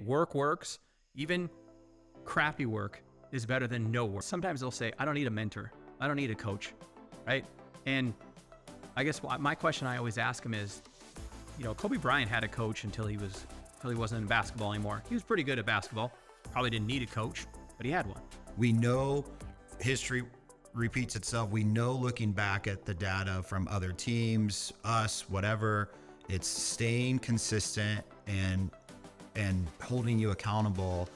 Work works. Even crappy work is better than no work. Sometimes they'll say, I don't need a mentor. I don't need a coach, right? And I guess my question I always ask him is, Kobe Bryant had a coach until he wasn't in basketball anymore. He was pretty good at basketball. Probably didn't need a coach, but he had one. We know history repeats itself. We know looking back at the data from other teams, us, whatever, it's staying consistent and holding you accountable.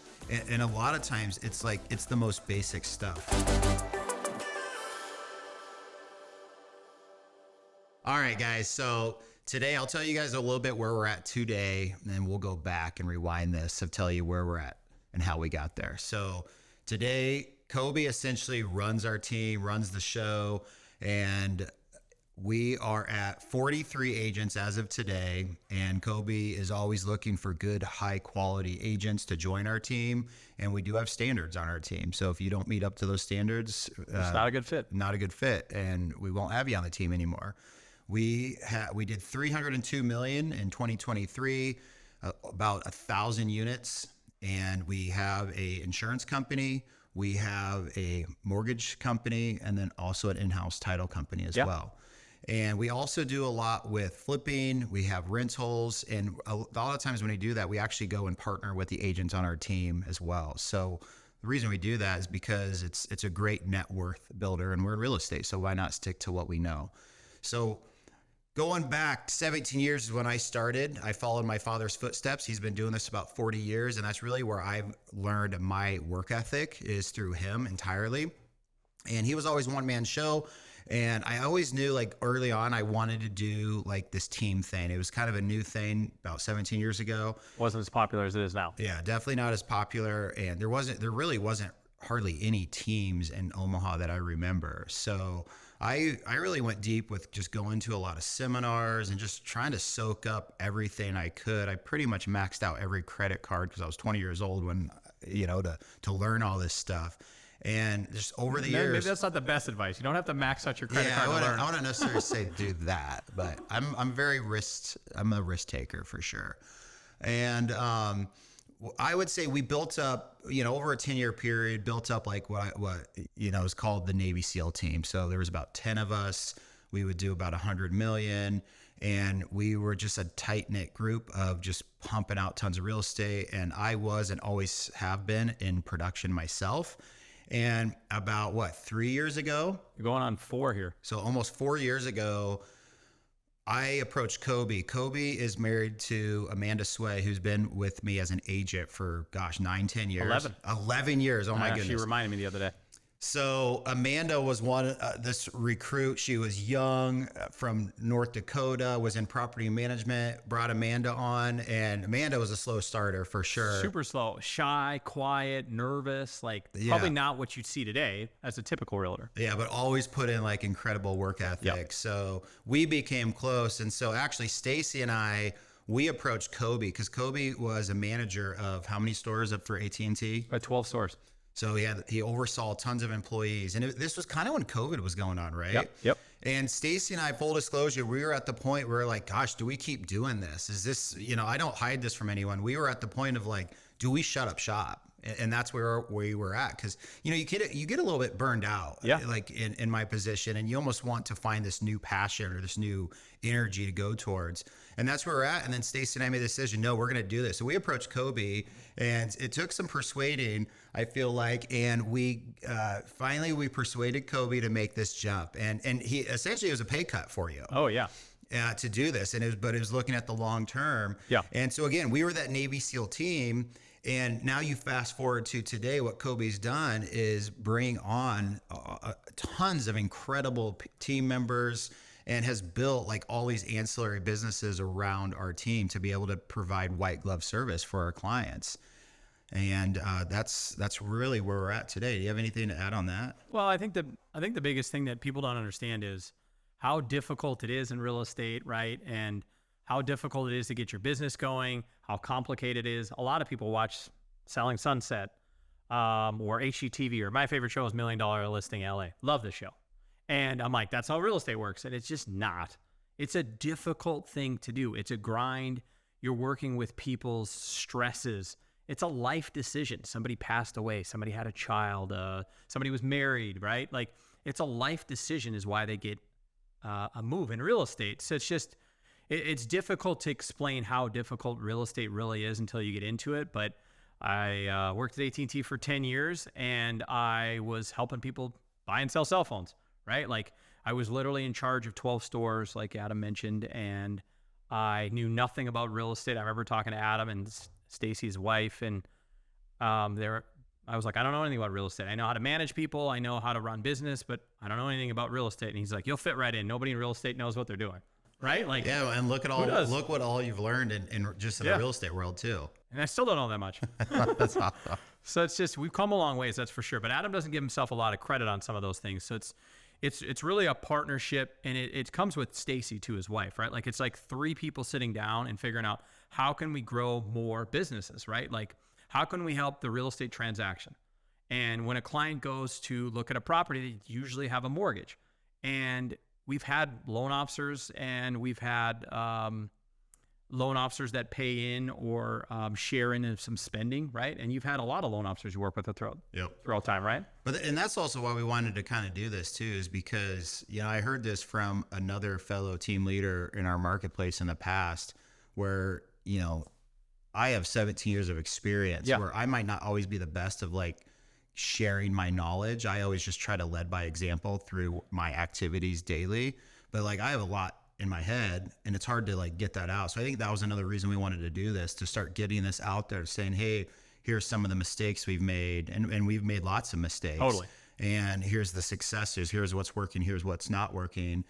And a lot of times it's the most basic stuff. All right, guys. So today I'll tell you guys a little bit where we're at today, and then we'll go back and rewind this to tell you where we're at and how we got there. So today, Kobe essentially runs our team, runs the show, and we are at 43 agents as of today, and Kobe is always looking for good, high-quality agents to join our team, and we do have standards on our team. So if you don't meet up to those standards, it's not a good fit. Not a good fit, and we won't have you on the team anymore. We did $302 million in 2023, about 1,000 units, and we have a insurance company. We have a mortgage company, and then also an in-house title company as well. And we also do a lot with flipping. We have rentals, and a lot of times when we do that, we actually go and partner with the agents on our team as well. So the reason we do that is because it's a great net worth builder, and we're in real estate, so why not stick to what we know? So going back 17 years is when I started. I followed my father's footsteps. He's been doing this about 40 years, and that's really where I've learned my work ethic is through him entirely. And he was always one-man show, and I always knew early on I wanted to do this team thing. It was kind of a new thing about 17 years ago. Wasn't as popular as it is now. Yeah, definitely not as popular, and there really wasn't hardly any teams in Omaha that I remember. So I really went deep with just going to a lot of seminars and just trying to soak up everything I could. I pretty much maxed out every credit card because I was 20 years old when, to learn all this stuff. And just over the years, maybe that's not the best advice. You don't have to max out your credit card to learn. I wouldn't necessarily say do that, but I'm a risk taker for sure. And I would say we built up, over a 10-year period, built up what is called the Navy SEAL team. So there was about 10 of us. We would do about 100 million, and we were just a tight-knit group of just pumping out tons of real estate. And I was and always have been in production myself. And about 3 years ago? You're going on 4 here. So almost 4 years ago, I approached Kobe. Kobe is married to Amanda Sway, who's been with me as an agent for, 9-10 years. 11 years. Oh my goodness. She reminded me the other day. So Amanda was this recruit. She was young from North Dakota, was in property management, brought Amanda on, and Amanda was a slow starter for sure. Super slow, shy, quiet, nervous, probably not what you'd see today as a typical realtor. Yeah, but always put in incredible work ethic. Yep. So we became close. And so actually Stacy and I, we approached Kobe because Kobe was a manager of how many stores up for AT&T? 12 stores. So he oversaw tons of employees, and this was kind of when COVID was going on, right? Yep. And Stacy and I, full disclosure, we were at the point where gosh, do we keep doing this? Is this, I don't hide this from anyone. We were at the point of do we shut up shop? And that's where we were at. Cause you get a little bit burned out, in my position, and you almost want to find this new passion or this new energy to go towards. And that's where we're at. And then Stacey and I made the decision, no, we're going to do this. So we approached Kobe, and it took some persuading, I feel and we finally we persuaded Kobe to make this jump. And he essentially, it was a pay cut for you. Oh yeah. To do this. But it was looking at the long term. Yeah. And so again, we were that Navy SEAL team. And now you fast forward to today, what Kobe's done is bring on tons of incredible team members and has built all these ancillary businesses around our team to be able to provide white glove service for our clients. And that's really where we're at today. Do you have anything to add on that? Well, I think the biggest thing that people don't understand is how difficult it is in real estate, right? And how difficult it is to get your business going, how complicated it is. A lot of people watch Selling Sunset or HGTV, or my favorite show is $1 Million Listing LA. Love the show. And I'm like, that's how real estate works. And it's just not. It's a difficult thing to do. It's a grind. You're working with people's stresses it's a life decision. Somebody passed away, somebody had a child, somebody was married, right? Like it's a life decision is why they get a move in real estate. So it's just, it's difficult to explain how difficult real estate really is until you get into it. But I worked at AT&T for 10 years and I was helping people buy and sell cell phones, right? Like I was literally in charge of 12 stores, like Adam mentioned, and I knew nothing about real estate. I remember talking to Adam and Stacy's wife, and I was like, I don't know anything about real estate. I know how to manage people. I know how to run business, but I don't know anything about real estate. And he's like, you'll fit right in. Nobody in real estate knows what they're doing, right? Like, yeah, and look what all you've learned in just in the real estate world too. And I still don't know that much. That's awesome. So it's just, we've come a long ways, that's for sure. But Adam doesn't give himself a lot of credit on some of those things. So it's really a partnership, and it comes with Stacy too, his wife, right? Like it's like three people sitting down and figuring out how can we grow more businesses, right? Like how can we help the real estate transaction? And when a client goes to look at a property, they usually have a mortgage. And we've had loan officers and we've had loan officers that pay in or share in some spending, right? And you've had a lot of loan officers you work with throughout time, right? And that's also why we wanted to kind of do this too, is because, I heard this from another fellow team leader in our marketplace in the past where, I have 17 years of experience where I might not always be the best of like sharing my knowledge. I always just try to lead by example through my activities daily, but like I have a lot in my head and it's hard to like get that out. So I think that was another reason we wanted to do this, to start getting this out there, saying, hey, here's some of the mistakes we've made. And we've made lots of mistakes. Totally. And here's the successes. Here's what's working. Here's what's not working.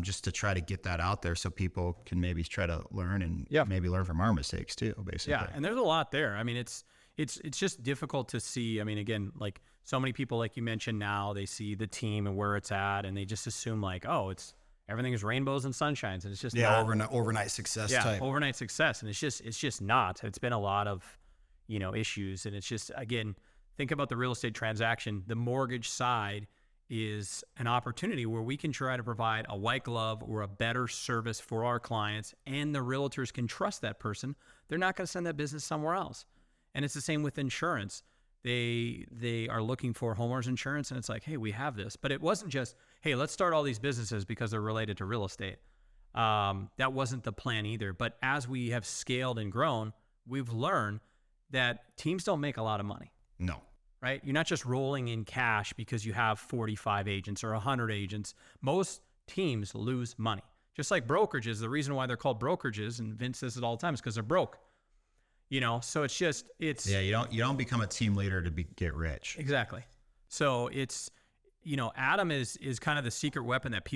Just to try to get that out there so people can maybe try to learn and maybe learn from our mistakes too, basically. Yeah. And there's a lot there. I mean, it's just difficult to see. I mean, again, like so many people, like you mentioned now, they see the team and where it's at and they just assume like, oh, everything is rainbows and sunshines. And it's just not. Overnight success type. Overnight success. And it's just not. It's been a lot of, issues. And it's just, again, think about the real estate transaction. The mortgage side is an opportunity where we can try to provide a white glove or a better service for our clients, and the realtors can trust that person. They're not going to send that business somewhere else. And it's the same with insurance. They are looking for homeowners insurance, and it's like, hey, we have this. But it wasn't just, hey, let's start all these businesses because they're related to real estate. That wasn't the plan either. But as we have scaled and grown, we've learned that teams don't make a lot of money. No. Right? You're not just rolling in cash because you have 45 agents or 100 agents. Most teams lose money. Just like brokerages, the reason why they're called brokerages, and Vince says it all the time, is because they're broke. So you don't become a team leader to get rich. Exactly. So it's, Adam is kind of the secret weapon that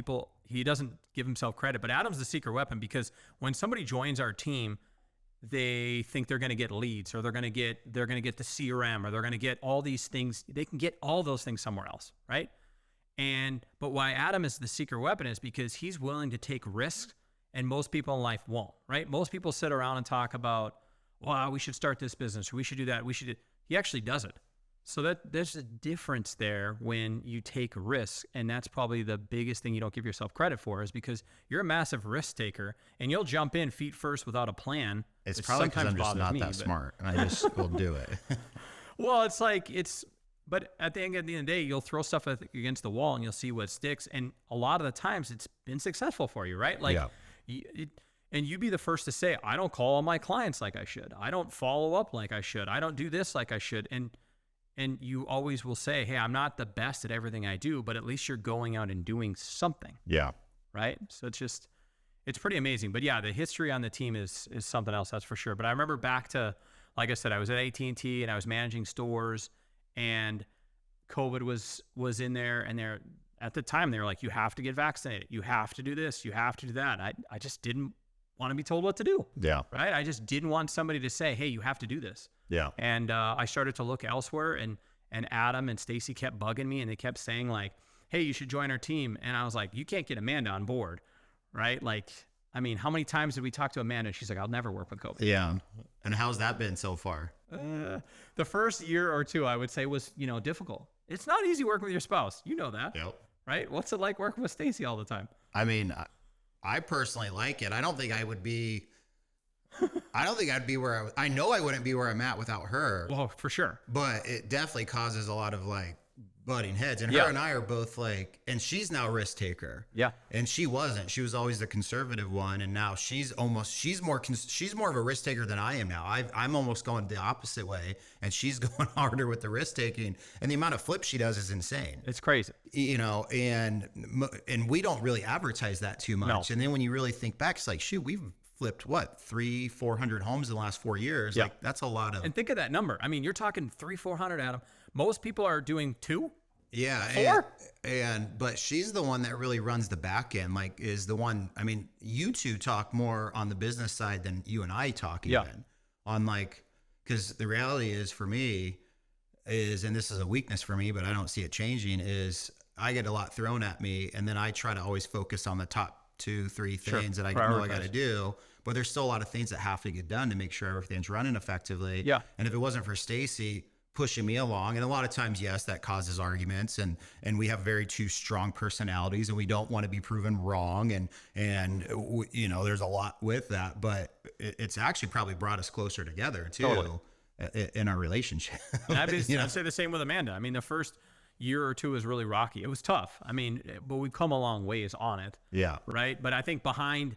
he doesn't give himself credit, but Adam's the secret weapon because when somebody joins our team, they think they're going to get leads, or they're going to get the CRM, or they're going to get all these things. They can get all those things somewhere else, right? But why Adam is the secret weapon is because he's willing to take risks, and most people in life won't, right? Most people sit around and talk about, well, we should start this business, or we should do that. He actually does it. So there's a difference there when you take risks, and that's probably the biggest thing you don't give yourself credit for, is because you're a massive risk taker, and you'll jump in feet first without a plan. It's probably because I'm just not that smart, and I just will do it. Well, but at the end of the day, you'll throw stuff against the wall, and you'll see what sticks, and a lot of the times it's been successful for you, right? Like, and you'd be the first to say, I don't call all my clients like I should. I don't follow up like I should. I don't do this like I should. And you always will say, hey, I'm not the best at everything I do, but at least you're going out and doing something. Yeah. Right? So it's pretty amazing. But yeah, the history on the team is something else, that's for sure. But I remember back to, like I said, I was at AT&T and I was managing stores, and COVID was in there, and at the time they were like, you have to get vaccinated. You have to do this. You have to do that. I just didn't want to be told what to do. Yeah. Right? I just didn't want somebody to say, hey, you have to do this. Yeah. And I started to look elsewhere, and Adam and Stacy kept bugging me, and they kept saying like, hey, you should join our team. And I was like, you can't get Amanda on board, right? Like, I mean, how many times did we talk to Amanda? She's like, I'll never work with COVID. Yeah. And how's that been so far? The first year or two, I would say, was, difficult. It's not easy working with your spouse. You know that. Yep. Right? What's it like working with Stacy all the time? I mean, I personally like it. I don't think I would be I don't think I'd be where I know I wouldn't be where I'm at without her. Well, for sure. But it definitely causes a lot of like butting heads. And Yeah. her and I are both like, and she's now a risk taker. Yeah. And she wasn't. She was always the conservative one, and now she's more of a risk taker than I am now. I'm almost going the opposite way, and she's going harder with the risk taking. And the amount of flips she does is insane. It's crazy. You know, and we don't really advertise that too much. No. And then when you really think back, it's like, shoot, we've flipped what 300-400 homes in the last 4 years. Yeah. Like that's a lot of. And think of that number. I mean, you're talking 300-400, Adam. Most people are doing 2. Yeah. 4? But she's the one that really runs the back end, like is the one, I mean, you two talk more on the business side than you and I talk even. Yeah. On like, because the reality is for me is, and this is a weakness for me, but I don't see it changing, is I get a lot thrown at me, and then I try to always focus on the top 2-3 things that I know I got to do. But there's still a lot of things that have to get done to make sure everything's running effectively. Yeah. And if it wasn't for Stacy pushing me along, and a lot of times, yes, that causes arguments, and we have very two strong personalities, and we don't want to be proven wrong, and you know, there's a lot with that, but it's actually probably brought us closer together too. Totally. In our relationship. And I'd You know? say the same with Amanda. I mean, the first year or two was really rocky. It was tough. I mean, but we've come a long ways on it. Yeah. Right. But I think behind,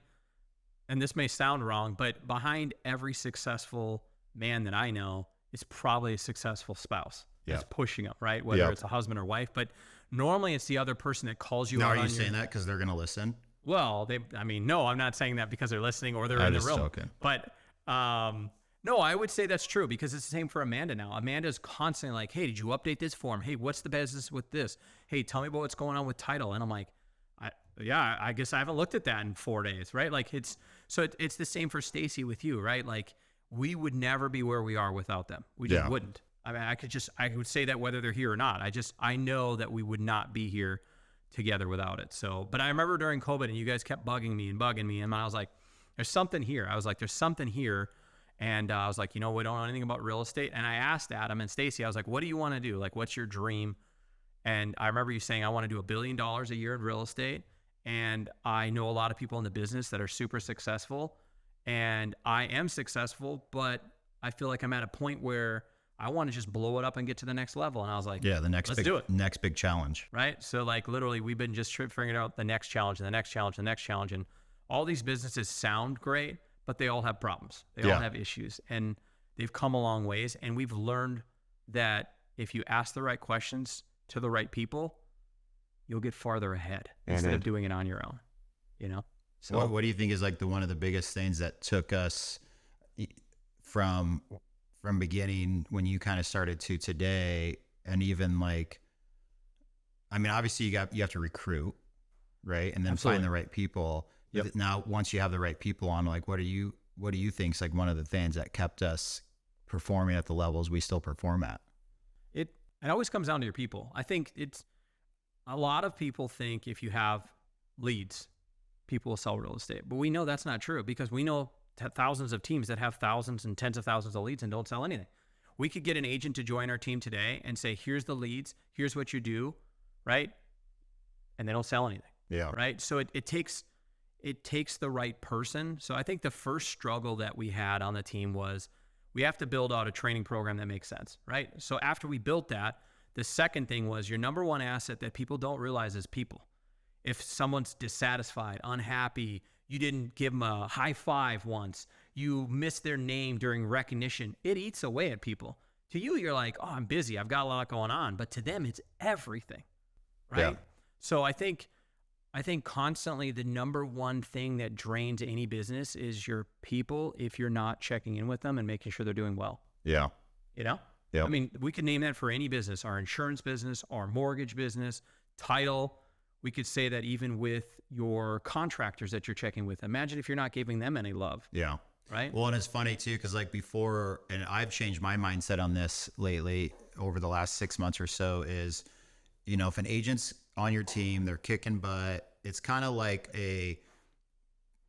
and this may sound wrong, but behind every successful man that I know is probably a successful spouse that's pushing up, right? Whether it's a husband or wife, but normally it's the other person that calls you Now, out are on you saying that because they're going to listen? Well, no, I'm not saying that because they're listening or they're in the room. Joking. But no, I would say that's true because it's the same for Amanda now. Amanda's constantly like, hey, did you update this form? Hey, what's the business with this? Hey, tell me about what's going on with title. And I'm like, I guess I haven't looked at that in 4 days, right? Like it's the same for Stacy with you, right? Like we would never be where we are without them. We just wouldn't. I mean, I would say that whether they're here or not. I know that we would not be here together without it. So, but I remember during COVID and you guys kept bugging me, and I was like, there's something here. There's something here. And I was like, we don't know anything about real estate. And I asked Adam and Stacy, I was like, what do you want to do? Like, what's your dream? And I remember you saying, I want to do $1 billion a year in real estate. And I know a lot of people in the business that are super successful. And I am successful, but I feel like I'm at a point where I want to just blow it up and get to the next level. And I was like, let's do it. Next big challenge. Right. So like literally we've been just figuring out the next challenge and the next challenge, and the next challenge. And all these businesses sound great, but they all have problems. They all have issues, and they've come a long ways. And we've learned that if you ask the right questions to the right people, you'll get farther ahead instead of doing it on your own, So what do you think is like one of the biggest things that took us from beginning when you kind of started to today? And even like, I mean, obviously you have to recruit, right? And then find the right people. Yep. Now, once you have the right people on, like, what do you think is like one of the things that kept us performing at the levels we still perform at? It always comes down to your people. I think it's a lot of people think if you have leads, people will sell real estate, but we know that's not true because we know thousands of teams that have thousands and tens of thousands of leads and don't sell anything. We could get an agent to join our team today and say, here's the leads, here's what you do, right? And they don't sell anything. Yeah. Right. So it takes the right person. So I think the first struggle that we had on the team was we have to build out a training program that makes sense, right? So after we built that, the second thing was your number one asset that people don't realize is people. If someone's dissatisfied, unhappy, you didn't give them a high five once, you missed their name during recognition, it eats away at people. To you, you're like, oh, I'm busy, I've got a lot going on. But to them, it's everything, right? Yeah. So I think constantly the number one thing that drains any business is your people if you're not checking in with them and making sure they're doing well. Yeah. Yeah. I mean, we could name that for any business, our insurance business, our mortgage business, title. We could say that even with your contractors that you're checking with. Imagine if you're not giving them any love. Yeah. Right. Well, and it's funny too, because like before, and I've changed my mindset on this lately over the last 6 months or so, is, if an agent's on your team, they're kicking butt, it's kind of like a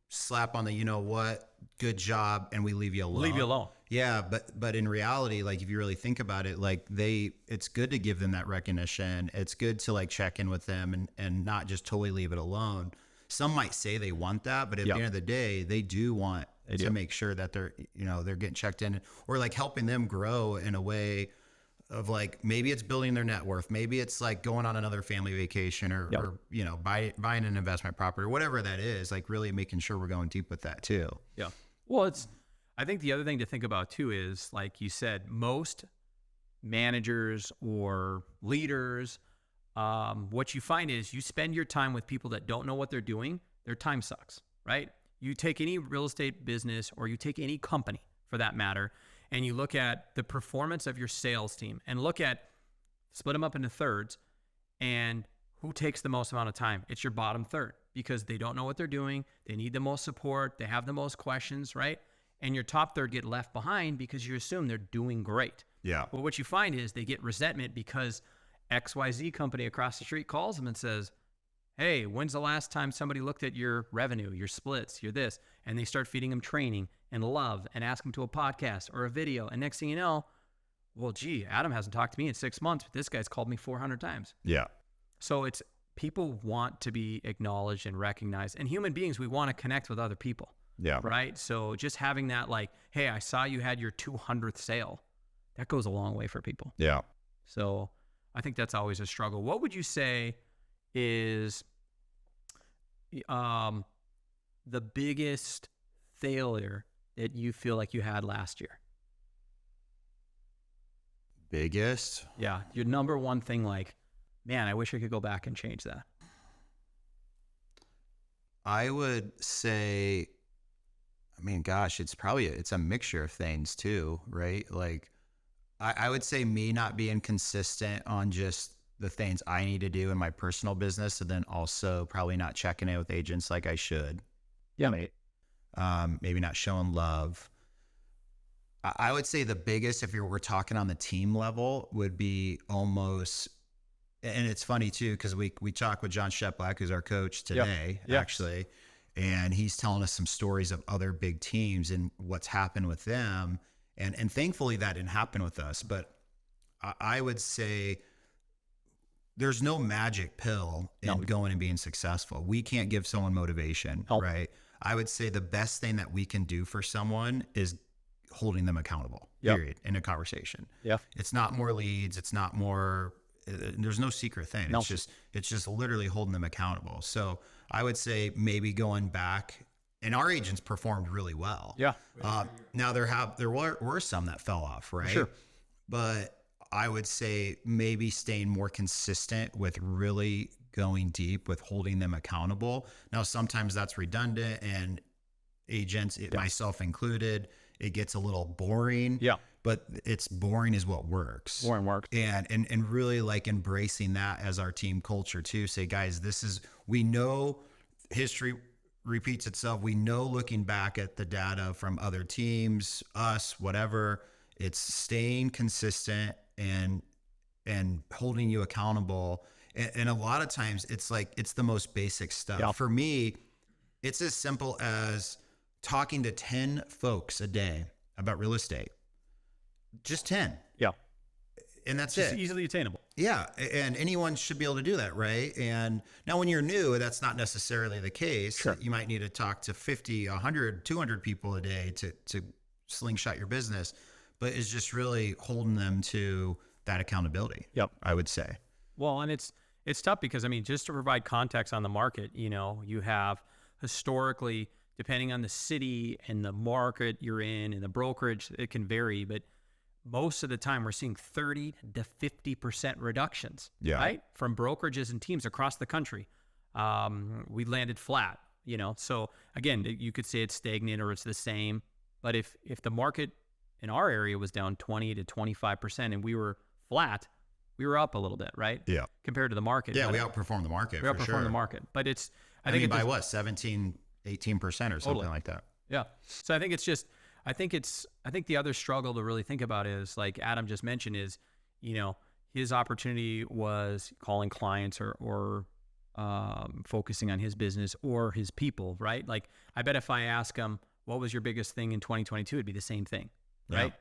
slap on the, good job, and we leave you alone. Yeah. But in reality, like if you really think about it, like it's good to give them that recognition. It's good to like check in with them and not just totally leave it alone. Some might say they want that, but at the end of the day, they do want They do. to make sure that they're, they're getting checked in, or like helping them grow in a way of like, maybe it's building their net worth. Maybe it's like going on another family vacation or, Yep. or buying an investment property or whatever that is, like really making sure we're going deep with that too. Yeah. Well, I think the other thing to think about too is, like you said, most managers or leaders, what you find is you spend your time with people that don't know what they're doing. Their time sucks, right? You take any real estate business, or you take any company for that matter, and you look at the performance of your sales team and split them up into thirds, and who takes the most amount of time? It's your bottom third, because they don't know what they're doing. They need the most support. They have the most questions, right? And your top third get left behind because you assume they're doing great. Yeah. But what you find is they get resentment because XYZ company across the street calls them and says, hey, when's the last time somebody looked at your revenue, your splits, your this? And they start feeding them training and love and ask them to a podcast or a video. And next thing you know, well, gee, Adam hasn't talked to me in 6 months, but this guy's called me 400 times. Yeah. So it's, people want to be acknowledged and recognized. And human beings, we want to connect with other people. Yeah. Right. So just having that, like, hey, I saw you had your 200th sale, that goes a long way for people. Yeah. So I think that's always a struggle. What would you say is the biggest failure that you feel like you had last year? Biggest? Yeah. Your number one thing, like, man, I wish I could go back and change that. I would say, I mean, gosh, it's a mixture of things too, right? Like, I would say me not being consistent on just the things I need to do in my personal business, and then also probably not checking in with agents like I should. Yeah, mate. Maybe not showing love. I would say the biggest, if we're talking on the team level, would be almost, and it's funny too, because we talked with John Sheplack, who's our coach today, actually, and he's telling us some stories of other big teams and what's happened with them. And thankfully that didn't happen with us. But I would say there's no magic pill in going and being successful. We can't give someone motivation, right? I would say the best thing that we can do for someone is holding them accountable, period, in a conversation. Yeah. It's not more leads. It's not more, there's no secret thing. No. It's just literally holding them accountable. So I would say maybe going back, and our agents performed really well. Yeah. Now there were some that fell off, right? Sure. But I would say maybe staying more consistent with really going deep with holding them accountable. Now, sometimes that's redundant, and agents, myself included, it gets a little boring. Yeah. But it's boring is what works. Boring works. And really like embracing that as our team culture too. Say, guys, we know history repeats itself. We know, looking back at the data from other teams, us, whatever, it's staying consistent and holding you accountable. And a lot of times it's like, it's the most basic stuff. Yeah. For me, it's as simple as talking to 10 folks a day about real estate. Just 10. Yeah. And that's just it. Easily attainable. Yeah. And anyone should be able to do that, right? And now when you're new, that's not necessarily the case. Sure. You might need to talk to 50, 100, 200 people a day to slingshot your business. But it's just really holding them to that accountability. Yep. I would say. Well, and it's tough because, I mean, just to provide context on the market, you have historically, depending on the city and the market you're in and the brokerage, it can vary, but most of the time we're seeing 30 to 50% reductions, right? From brokerages and teams across the country. We landed flat, so again, you could say it's stagnant or it's the same, but if the market in our area was down 20 to 25% and we were flat, we were up a little bit, right? Yeah. Compared to the market. Yeah, we outperformed the market. We outperformed the market, but I think by what, 17, 18% or something like that. Yeah. So I think I think the other struggle to really think about is, like Adam just mentioned, is, his opportunity was calling clients or focusing on his business or his people, right? Like, I bet if I ask him, what was your biggest thing in 2022, it'd be the same thing, right?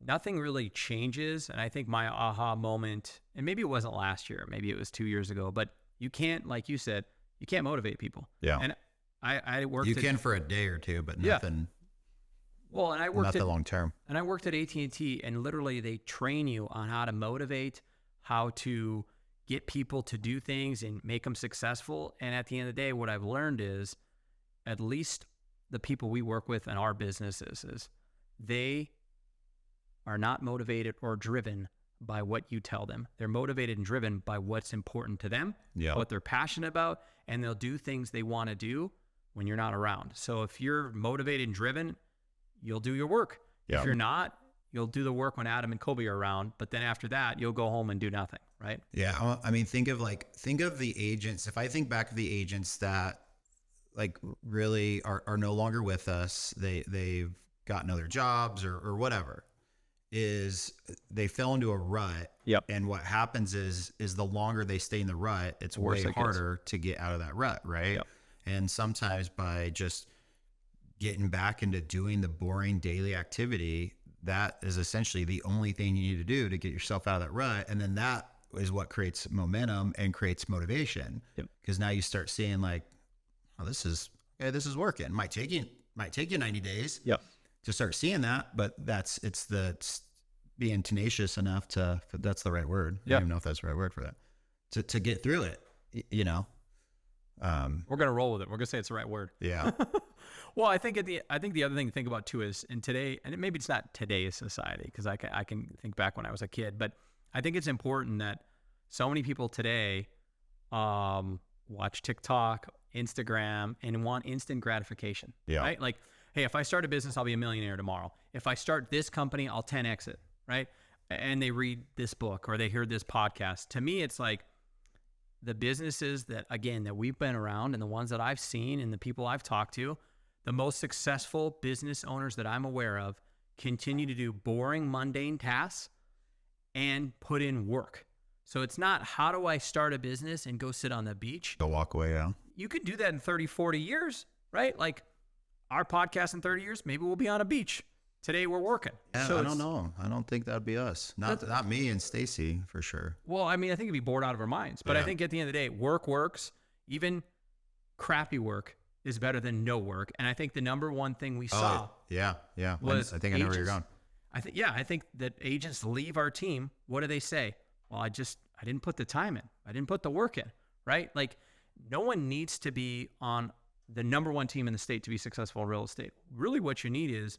Nothing really changes. And I think my aha moment, and maybe it wasn't last year, maybe it was 2 years ago, but you can't, like you said, you can't motivate people. Yeah. And I worked You at, can for a day or two, but Yeah. nothing, well, and I worked not at, the long term. and I worked at AT&T, and literally they train you on how to motivate, how to get people to do things and make them successful. And at the end of the day, what I've learned is, at least the people we work with in our businesses, is they are not motivated or driven by what you tell them. They're motivated and driven by what's important to them, Yeah. what they're passionate about, and they'll do things they want to do when you're not around. So if you're motivated and driven, you'll do your work. Yeah. If you're not, you'll do the work when Adam and Kobe are around, but then after that, you'll go home and do nothing, right? Yeah. I mean, think of the agents. If I think back to the agents that like really are no longer with us, they've gotten other jobs or whatever, is they fell into a rut. Yep. And what happens is the longer they stay in the rut, it's The worse way it gets. harder to get out of that rut. Right. Yep. And sometimes by just getting back into doing the boring daily activity, that is essentially the only thing you need to do to get yourself out of that rut. And then that is what creates momentum and creates motivation. Yep. Because now you start seeing like, oh, this is working. Might take you 90 days Yep. to start seeing that, but it's being tenacious enough to, if that's the right word. I Yeah. don't even know if that's the right word for that, to get through it, you know? We're going to roll with it. We're going to say it's the right word. Yeah. Well, I think the other thing to think about too is in today, and maybe it's not today's society, because I can think back when I was a kid, but I think it's important that so many people today watch TikTok, Instagram, and want instant gratification. Yeah. Right? Like, hey, if I start a business, I'll be a millionaire tomorrow. If I start this company, I'll 10x it. Right? And they read this book or they hear this podcast. To me, it's like the businesses that we've been around and the ones that I've seen and the people I've talked to, the most successful business owners that I'm aware of continue to do boring, mundane tasks and put in work. So it's not, how do I start a business and go sit on the beach? Go walk away. Yeah. You could do that in 30, 40 years, right? Like our podcast in 30 years, maybe we'll be on a beach. Today we're working. Yeah, So I it's- don't know. I don't think that'd be us. Not me and Stacy for sure. Well, I mean, I think it'd be bored out of our minds. But I Yeah. think at the end of the day, work works. Even crappy work is better than no work. And I think the number one thing we saw Yeah. was I think I know where you're agents. going. I think that agents leave our team. What do they say? Well, I didn't put the time in. I didn't put the work in, right? Like no one needs to be on the number one team in the state to be successful in real estate. Really what you need is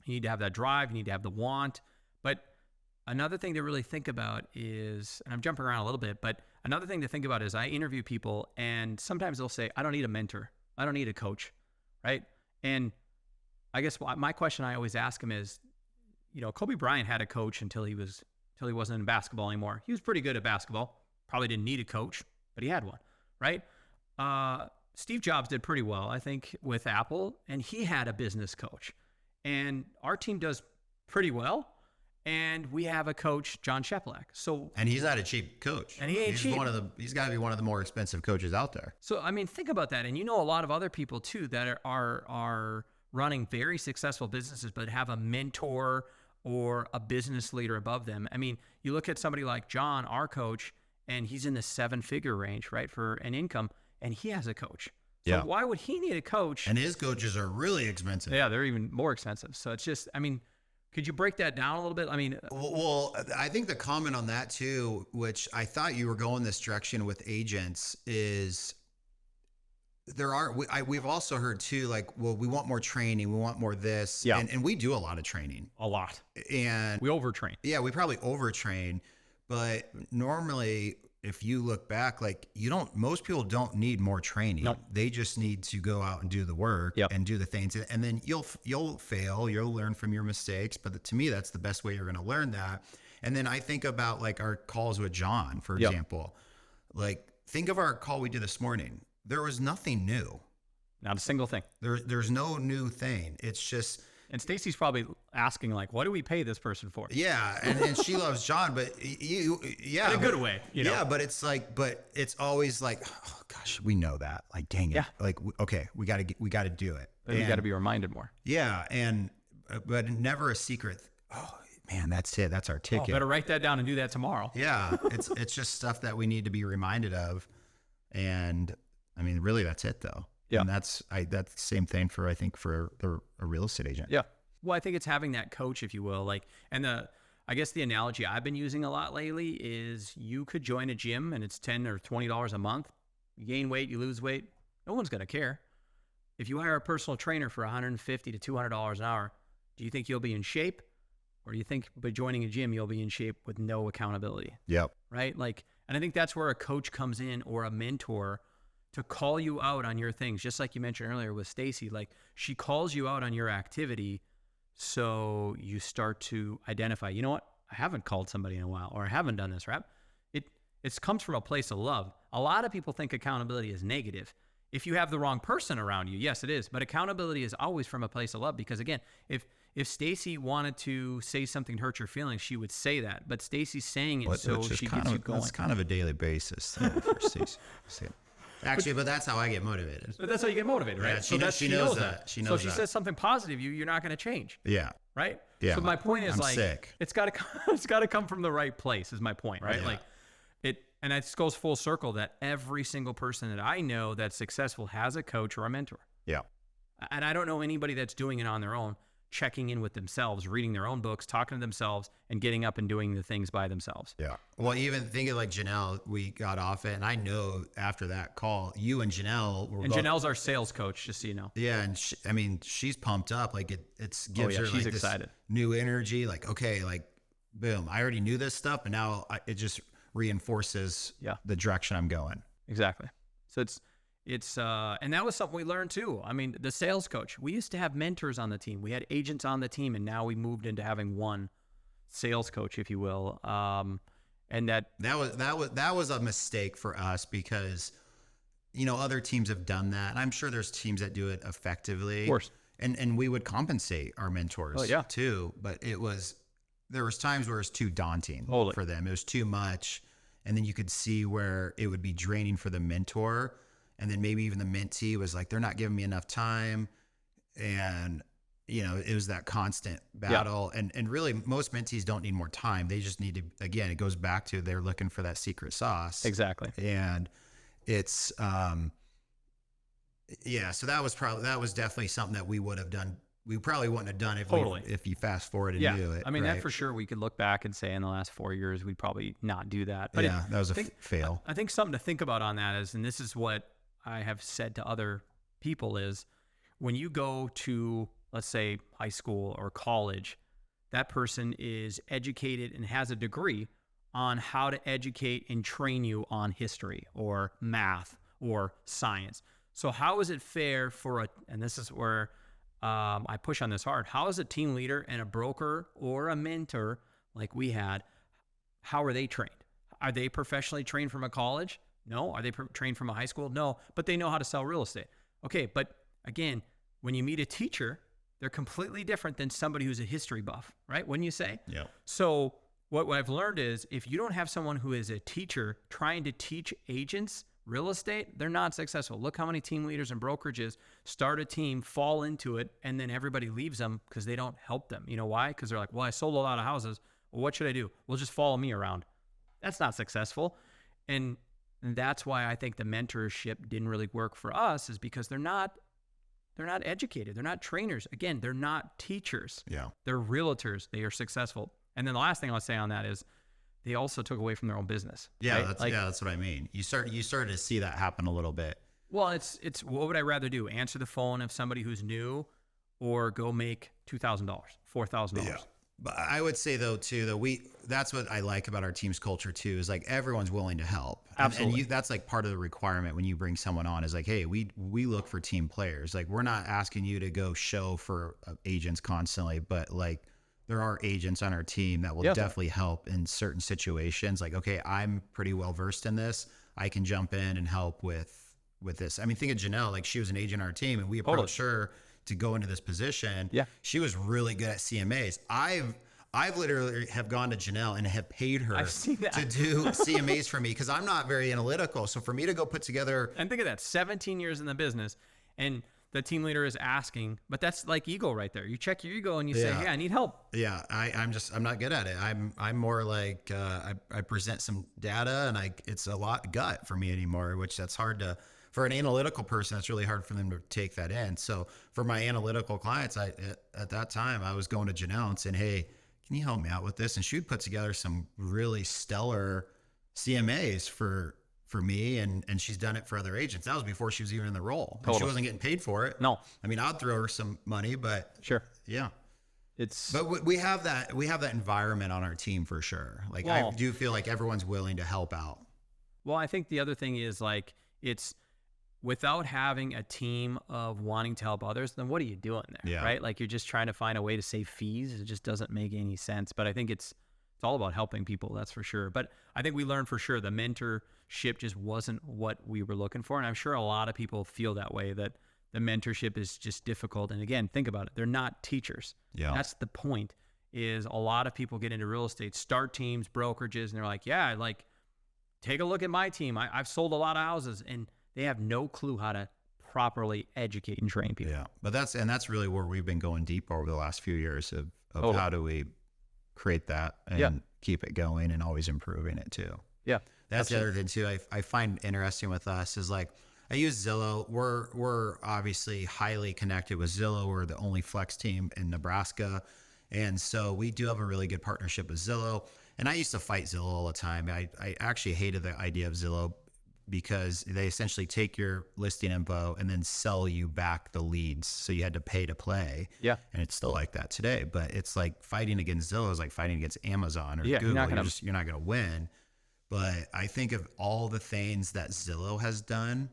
you need to have that drive. You need to have the want. But another thing to really think about is, and I'm jumping around a little bit, but another thing to think about is I interview people and sometimes they'll say, I don't need a mentor. I don't need a coach, right? And I guess my question I always ask them is, Kobe Bryant had a coach until he wasn't in basketball anymore. He was pretty good at basketball. Probably didn't need a coach, but he had one, right? Steve Jobs did pretty well, I think, with Apple, and he had a business coach. And our team does pretty well, and we have a coach, John Sheplak. And he's not a cheap coach. And he ain't cheap. He's got to be one of the more expensive coaches out there. So, I mean, think about that. And a lot of other people too that are running very successful businesses, but have a mentor or a business leader above them. I mean, you look at somebody like John, our coach, and he's in the 7-figure range, right, for an income, and he has a coach. So Yeah. why would he need a coach? And his coaches are really expensive. Yeah, they're even more expensive. So it's just, I mean, could you break that down a little bit? I mean, Well, I think the comment on that too, which I thought you were going this direction with agents, is we've also heard too, like, well, we want more training, we want more this, Yeah. and we do a lot of training, a lot. and We overtrain. yeah, we probably overtrain, but normally, if you look back, like most people don't need more training. Nope. They just need to go out and do the work Yep. and do the things, and then you'll fail, you'll learn from your mistakes. But to me, that's the best way you're going to learn that. And then I think about like our calls with John, for Yep. example. Like think of our call we did this morning. There was nothing new. Not a single thing. There's no new thing. It's just. And Stacy's probably asking, like, what do we pay this person for? Yeah, and she loves John, but yeah, In a good way, Yeah, but it's always like, oh gosh, we know that. Like, dang it. Yeah. Like, okay, we got to do it. But we got to be reminded more. Yeah, but never a secret. Oh man, that's it. That's our Oh, ticket. better write that down and do that tomorrow. Yeah, it's just stuff that we need to be reminded of, and I mean, really, that's it though. Yeah. And that's the same thing for, I think, for a real estate agent. Yeah. Well, I think it's having that coach, if you will, like, and I guess the analogy I've been using a lot lately is you could join a gym and it's $10 or $20 a month. You gain weight, you lose weight. No one's going to care. If you hire a personal trainer for $150 to $200 an hour, do you think you'll be in shape? Or do you think by joining a gym, you'll be in shape with no accountability? Yep. Right? Like, and I think that's where a coach comes in, or a mentor, to call you out on your things. Just like you mentioned earlier with Stacy, like, she calls you out on your activity. So you start to identify, you know what? I haven't called somebody in a while, or I haven't done this, right? It comes from a place of love. A lot of people think accountability is negative. If you have the wrong person around you, yes, it is. But accountability is always from a place of love, because again, if Stacy wanted to say something to hurt your feelings, she would say that. But Stacy's saying it so she gets you going. It's kind of a daily basis for Stacy. Actually, but that's how I get motivated. But that's how you get motivated, right? Yeah, she knows that. She knows so if she that. says something positive, you're not going to change. Yeah. Right? Yeah. So my point is, I'm like, sick. it's got to come from the right place, is my point, right? Yeah. Like, and it goes full circle that every single person that I know that's successful has a coach or a mentor. Yeah. And I don't know anybody that's doing it on their own, checking in with themselves, reading their own books, talking to themselves, and getting up and doing the things by themselves. Yeah. Well, even think of like Janelle, we got off it, and I know after that call, you and Janelle were Janelle's our sales coach, just so you know. Yeah, and she's pumped up. Like it gives her she's like excited. This new energy. Like, okay, like boom, I already knew this stuff, and now it just reinforces the direction I'm going. Exactly. So it's and that was something we learned too. I mean, the sales coach, we used to have mentors on the team. We had agents on the team, and now we moved into having one sales coach, if you will. And that was a mistake for us, because, other teams have done that. And I'm sure there's teams that do it effectively. Of course. And we would compensate our mentors too. But there was times where it was too daunting for them. It was too much. And then you could see where it would be draining for the mentor. And then maybe even the mentee was like, they're not giving me enough time. And, it was that constant battle. Yeah. And really, most mentees don't need more time. They just need to, again, it goes back to they're looking for that secret sauce. Exactly. And it's, so that was definitely something that we would have done. We probably wouldn't have done if you fast forward and knew it. I mean, that for sure, we could look back and say in the last 4 years, we'd probably not do that. But that was a fail. I think something to think about on that is, and this is what I have said to other people, is when you go to, let's say, high school or college, that person is educated and has a degree on how to educate and train you on history or math or science. So how is it fair and this is where I push on this hard, how is a team leader and a broker or a mentor like we had, how are they trained? Are they professionally trained from a college? No. Are they trained from a high school? No. But they know how to sell real estate. Okay. But again, when you meet a teacher, they're completely different than somebody who's a history buff, right? Wouldn't you say? Yeah. So what I've learned is, if you don't have someone who is a teacher trying to teach agents real estate, they're not successful. Look how many team leaders and brokerages start a team, fall into it, and then everybody leaves them because they don't help them. You know why? Because they're like, well, I sold a lot of houses. Well, what should I do? Well, just follow me around. That's not successful. And that's why I think the mentorship didn't really work for us, is because they're not educated. They're not trainers. Again, they're not teachers. Yeah. They're realtors. They are successful. And then the last thing I'll say on that is, they also took away from their own business. Yeah, right? That's what I mean. You started to see that happen a little bit. Well, it's what would I rather do? Answer the phone of somebody who's new, or go make $2,000, $4,000? Yeah. But I would say though that's what I like about our team's culture too, is like everyone's willing to help. Absolutely. And that's like part of the requirement when you bring someone on, is like, hey, we look for team players. Like, we're not asking you to go show for agents constantly, but like, there are agents on our team that will definitely help in certain situations. Like, okay, I'm pretty well versed in this. I can jump in and help with this. I mean, think of Janelle. Like, she was an agent on our team, and we approached her to go into this position. Yeah, she was really good at CMAs. I've literally have gone to Janelle and have paid her to do CMAs for me, because I'm not very analytical. So for me to go put together, and think of that, 17 years in the business, and the team leader is asking, but that's like ego right there. You check your ego and you say, hey, I need help. Yeah. I'm not good at it. I'm more like, I present some data, and it's a lot gut for me anymore, which that's hard to for an analytical person, it's really hard for them to take that in. So for my analytical clients, at that time, I was going to Janelle and saying, hey, can you help me out with this? And she would put together some really stellar CMAs for me, and she's done it for other agents. That was before she was even in the role. And she wasn't getting paid for it. No. I mean, I'd throw her some money, but Sure. yeah. It's, But we have that environment on our team for sure. Like, Well- I do feel like everyone's willing to help out. well, I think the other thing is like, it's without having a team of wanting to help others, then what are you doing there? Yeah. Right? Like you're just trying to find a way to save fees. It just doesn't make any sense. But I think it's all about helping people, that's for sure. But I think we learned for sure the mentorship just wasn't what we were looking for. And I'm sure a lot of people feel that way, that the mentorship is just difficult. And again, think about it. They're not teachers. Yeah. That's the point, is a lot of people get into real estate, start teams, brokerages, and they're like, yeah, like take a look at my team. I've sold a lot of houses, and they have no clue how to properly educate and train people. Yeah. But that's really where we've been going deep over the last few years of Totally. how do we create that and Yeah. keep it going and always improving it too. Yeah. That's the other thing too. I find interesting with us is like, I use Zillow. We're obviously highly connected with Zillow. We're the only flex team in Nebraska. And so we do have a really good partnership with Zillow. And I used to fight Zillow all the time. I actually hated the idea of Zillow because they essentially take your listing info and then sell you back the leads. So you had to pay to play. Yeah. And it's still like that today. But it's like fighting against Zillow is like fighting against Amazon or Yeah, Google. you're You're not gonna win. But I think of all the things that Zillow has done.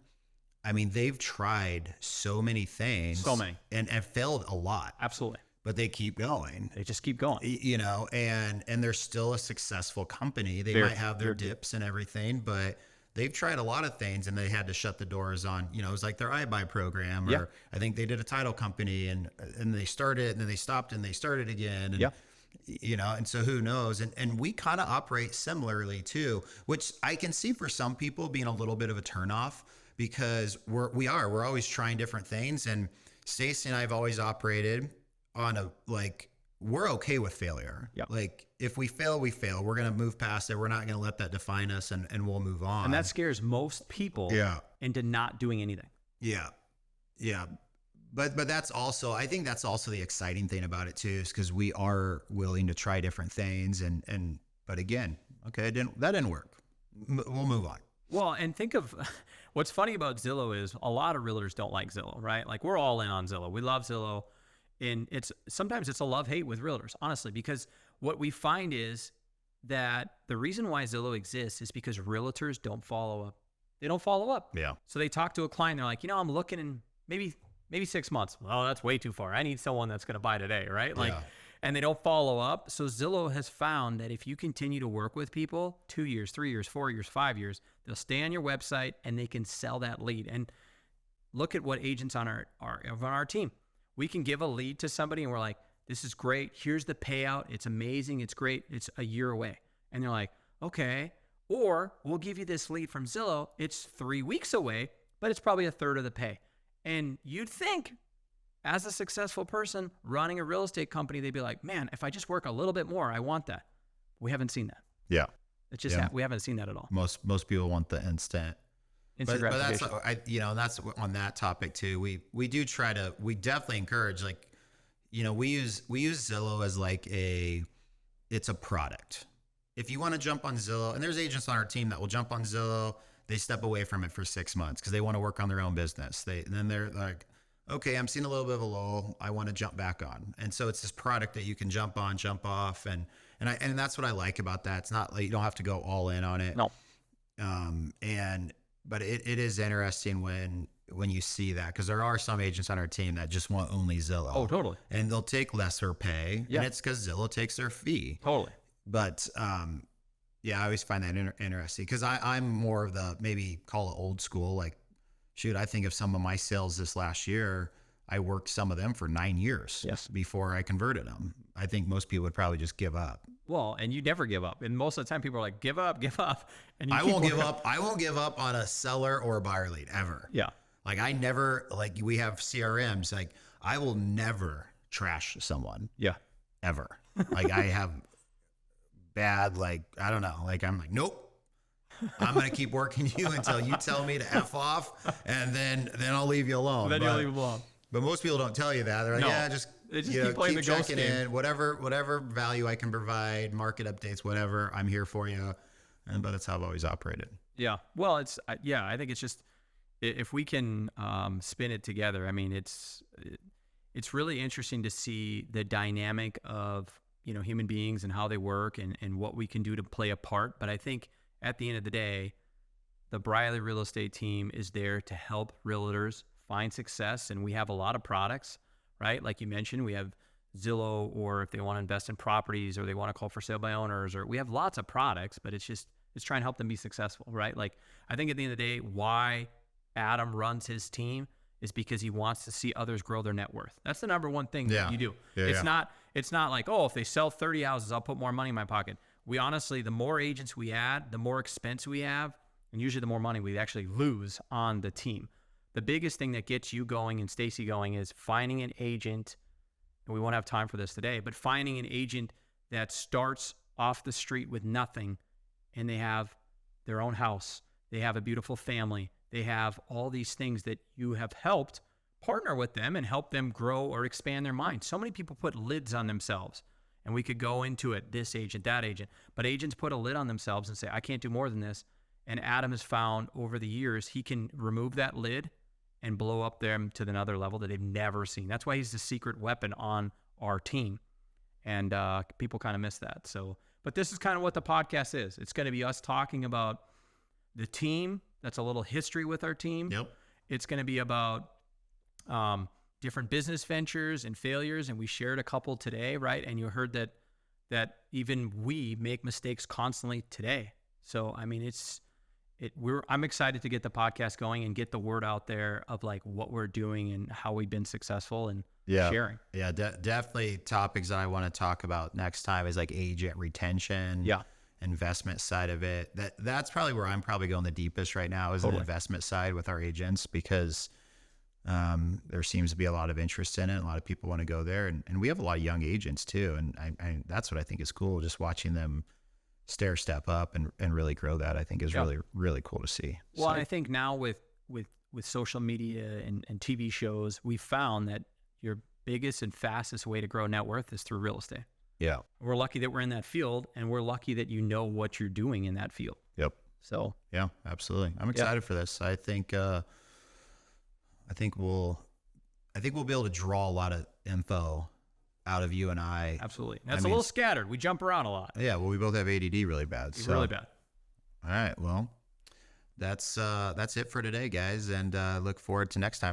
I mean, they've tried so many things. So many. And failed a lot. Absolutely. But they keep going. They just keep going. You know, and they're still a successful company. They might have their dips and everything, but they've tried a lot of things, and they had to shut the doors on, you know, it was like their iBuy program, or Yeah. I think they did a title company and they started and then they stopped and they started again. And, Yeah. you know, and so who knows? And we kind of operate similarly too, which I can see for some people being a little bit of a turnoff, because we're always trying different things. And Stacey and I have always operated on a, like, we're okay with failure. Yep. Like if we fail, we fail. We're going to move past it. We're not going to let that define us, and we'll move on. And that scares most people into not doing anything. Yeah. Yeah. But that's also, I think that's also the exciting thing about it too, is because we are willing to try different things. But again, okay, that didn't work. We'll move on. Well, and think of what's funny about Zillow is a lot of realtors don't like Zillow, right? Like we're all in on Zillow. We love Zillow. And sometimes it's a love-hate with realtors, honestly, because what we find is that the reason why Zillow exists is because realtors don't follow up. They don't follow up. Yeah. So they talk to a client. They're like, you know, I'm looking in maybe 6 months. Well, that's way too far. I need someone that's going to buy today, right? Like, Yeah. and they don't follow up. So Zillow has found that if you continue to work with people 2 years, 3 years, 4 years, 5 years, they'll stay on your website and they can sell that lead. And look at what agents on our team. We can give a lead to somebody and we're like, this is great. Here's the payout. It's amazing. It's great. It's a year away. And they're like, okay. Or we'll give you this lead from Zillow. It's 3 weeks away, but it's probably a third of the pay. And you'd think, as a successful person running a real estate company, they'd be like, man, if I just work a little bit more, I want that. We haven't seen that. Yeah. It's just we haven't seen that at all. Most people want the instant. Instant But that's, gratification. that's on that topic too. We do try to, we definitely encourage, like, we use Zillow as like it's a product. If you want to jump on Zillow, and there's agents on our team that will jump on Zillow, they step away from it for 6 months because they want to work on their own business. Then they're like, okay, I'm seeing a little bit of a lull. I want to jump back on. And so it's this product that you can jump on, jump off. And that's what I like about that. It's not like you don't have to go all in on it. No. But it is interesting when you see that, because there are some agents on our team that just want only Zillow. Oh, totally. And they'll take lesser pay. Yeah. And it's because Zillow takes their fee. Totally. But I always find that interesting, because I'm more of the, maybe call it old school. Like, shoot, I think of some of my sales this last year, I worked some of them for 9 years before I converted them. I think most people would probably just give up. Well, and you never give up. And most of the time people are like, give up. And I won't give up. I won't give up on a seller or a buyer lead ever. Yeah. Like I never, like we have CRMs, like I will never trash someone. Yeah. Ever. Like I have bad, like, I don't know. Like I'm like, nope. I'm going to keep working you until you tell me to F off, and then I'll leave you alone. Then you'll leave them alone. But most people don't tell you that. They're like, No. yeah, just They just you know, keep playing keep the ghost checking game. in, whatever value I can provide, market updates, whatever, I'm here for you. But that's how I've always operated. Yeah. Well, I think it's just, if we can spin it together, I mean, it's really interesting to see the dynamic of, human beings and how they work and what we can do to play a part. But I think at the end of the day, the Briley Real Estate team is there to help realtors find success. And we have a lot of products, right? Like you mentioned, we have Zillow, or if they want to invest in properties, or they want to call for sale by owners, or we have lots of products, but it's trying to help them be successful, right? Like, I think at the end of the day, why Adam runs his team is because he wants to see others grow their net worth. That's the number one thing that you do. It's not like, oh, if they sell 30 houses, I'll put more money in my pocket. We honestly, the more agents we add, the more expense we have, and usually the more money we actually lose on the team. The biggest thing that gets you going and Stacy going is finding an agent, and we won't have time for this today, but finding an agent that starts off the street with nothing, and they have their own house, they have a beautiful family, they have all these things that you have helped partner with them and help them grow or expand their mind. So many people put lids on themselves, and we could go into it, this agent, that agent, but agents put a lid on themselves and say, I can't do more than this. And Adam has found over the years, he can remove that lid and blow up them to another level that they've never seen. That's why he's the secret weapon on our team. And people kind of miss that. So, but this is kind of what the podcast is. It's going to be us talking about the team. That's a little history with our team. Yep. It's going to be about different business ventures and failures. And we shared a couple today, right? And you heard that even we make mistakes constantly today. So, I mean, I'm excited to get the podcast going and get the word out there of like what we're doing and how we've been successful and sharing. Yeah, definitely topics that I want to talk about next time is like agent retention, investment side of it. That's probably where I'm probably going the deepest right now is the investment side with our agents, because there seems to be a lot of interest in it. A lot of people want to go there, and we have a lot of young agents too. And I that's what I think is cool, just watching them stair step up and really grow that, I think is really, really cool to see. Well, I think now with social media and TV shows, we found that your biggest and fastest way to grow net worth is through real estate. Yeah. We're lucky that we're in that field, and we're lucky that you know what you're doing in that field. Yep. So yeah, absolutely. I'm excited for this. I think we'll be able to draw a lot of info out of you and I. Absolutely. That's a little scattered. We jump around a lot. Yeah. Well, we both have ADD really bad. So. Really bad. All right. Well, that's it for today, guys. And look forward to next time.